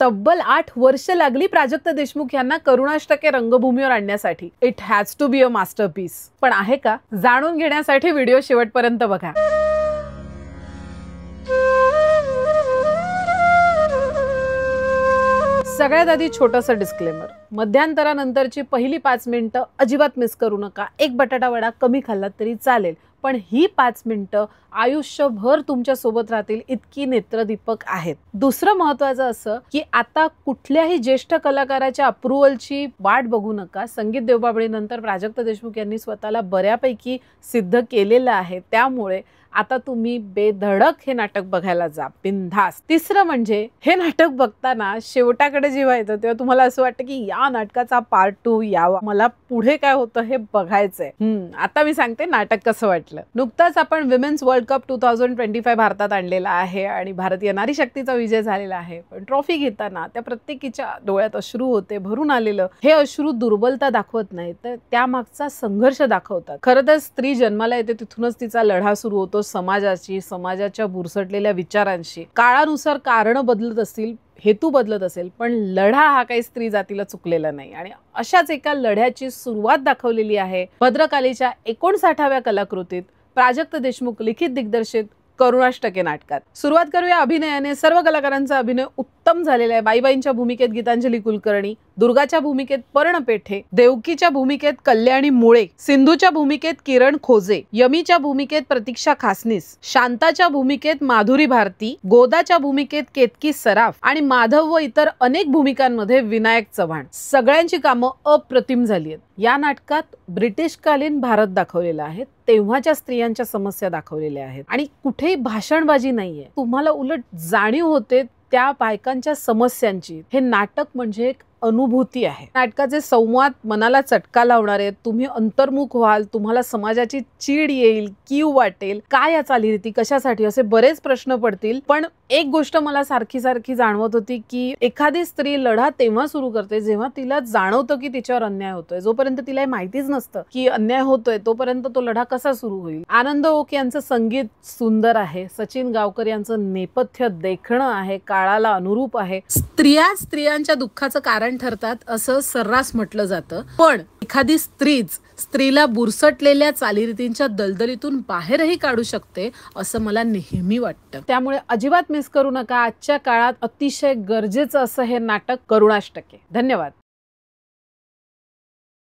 तब्बल 8 वर्ष लागली प्राजक्त देशमुख यांना करुणाष्टके रंगभूमीवर आणण्यासाठी. It has to be a masterpiece. पण आहे का? जाणून घेण्यासाठी व्हिडिओ शेवटपर्यंत बघा. सगळ्यात आधी छोटंसं डिस्क्लेमर. मध्यांतरानंतरची पहिली 5 मिनिटं अजिबात मिस करू नका. एक बटाटा वडा कमी खाल्लात तरी चालेल, पण ही 5 मिनिटं आयुष्यभर तुमच्या सोबत राहतील इतकी नेत्रदीपक आहेत. दुसरं महत्वाचं असं की आता कुठल्याही ज्येष्ठ कलाकाराच्या अप्रुव्हलची वाट बघू नका. संगीत देवबाभळीनंतर प्राजक्त देशमुख यांनी स्वतःला बऱ्यापैकी सिद्ध केलेलं आहे. त्यामुळे आता तुम्ही बेधडक हे नाटक बघायला जा, बिनधास्त. तिसरं म्हणजे हे नाटक बघताना शेवटाकडे जेव्हा येतं तेव्हा तुम्हाला असं वाटतं की या नाटकाचा पार्ट 2 यावा, मला पुढे काय होतं हे बघायचंय. आता मी सांगते नाटक कसं वाटलं. नुकताच आपण विमेन्स वर्ल्ड कप 2025 भारतात आणलेला आहे आणि भारतीय नारी शक्तीचा विजय झालेला आहे. पण ट्रॉफी घेताना त्या प्रत्येकीच्या डोळ्यात अश्रू होते, भरून आलेलं. हे अश्रू दुर्बलता दाखवत नाही, तर त्यामागचा संघर्ष दाखवतात. खरं तर स्त्री जन्माला येते तिथूनच तिचा लढा सुरू होतो समाजाची, समाजाच्या बुरसटलेल्या विचारांशी. काळानुसार कारण बदलत असतील, हेतू बदलत असेल, पण लढा हा काही स्त्री जातीला चुकलेला नाही. आणि अशाच एका लढ्याची सुरुवात दाखवलेली आहे भद्रकालीच्या 59व्या कलाकृतीत प्राजक्त देशमुख लिखित दिग्दर्शित करुणाष्टके नाटकात. सुरुवात करूया अभिनयाने. सर्व कलाकारांचा अभिनय उत्तम झालेला आहे. बाईबाईंच्या भूमिकेत गीतांजली कुलकर्णी, दुर्गाच्या भूमिकेत पर्ण पेठे, देवकीच्या भूमिकेत कल्याणी मुळे, सिंधूच्या भूमिकेत किरण खोजे, यमीच्या भूमिकेत प्रतीक्षा खासनीस, शांताच्या भूमिकेत माधुरी भारती, गोदाच्या भूमिकेत केतकी सराफ आणि माधव व इतर अनेक भूमिकांमध्ये विनायक चव्हाण. सगळ्यांची कामं अप्रतिम झाली आहेत. या नाटकात ब्रिटिशकालीन भारत दाखवलेला आहे, तेव्हाच्या स्त्रियांच्या समस्या दाखवलेल्या आहेत आणि कुठेही भाषणबाजी नाहीये. तुम्हाला उलट जाणीव होते त्या बायकांच्या समस्यांची. हे नाटक म्हणजे एक अनुभूती आहे. नाटकाचे संवाद मनाला चटका लावणार आहेत. तुम्ही अंतर्मुख व्हाल, तुम्हाला समाजाची चीड येईल, कीव वाटेल. काय या चालीरीती, कशासाठी, असे बरेच प्रश्न पडतील. पण एक गोष्ट मला सारखी जाणवत होती की एखादी स्त्री लढा तेव्हा सुरू करते जेव्हा तिला जाणवतं की तिच्यावर अन्याय होतोय. जोपर्यंत तिला माहितीच नसतं की अन्याय होतोय तोपर्यंत तो लढा कसा सुरू होईल. आनंद ओक यांचं संगीत सुंदर आहे. सचिन गावकर यांचं नेपथ्य देखणं आहे, काळाला अनुरूप आहे. स्त्रियांच्या दुःखाचं कारण ठरतात असं सर्रास म्हटलं जातं, पण एखादी स्त्रीला बुरसटलेल्या चालीरीतींच्या दलदलीतून बाहेरही काढू शकते असं मला नेहमी वाटतं. त्यामुळे अजिबात मिस करू नका. आजच्या काळात अतिशय गरजेचं असं हे नाटक करुणाष्टके. धन्यवाद.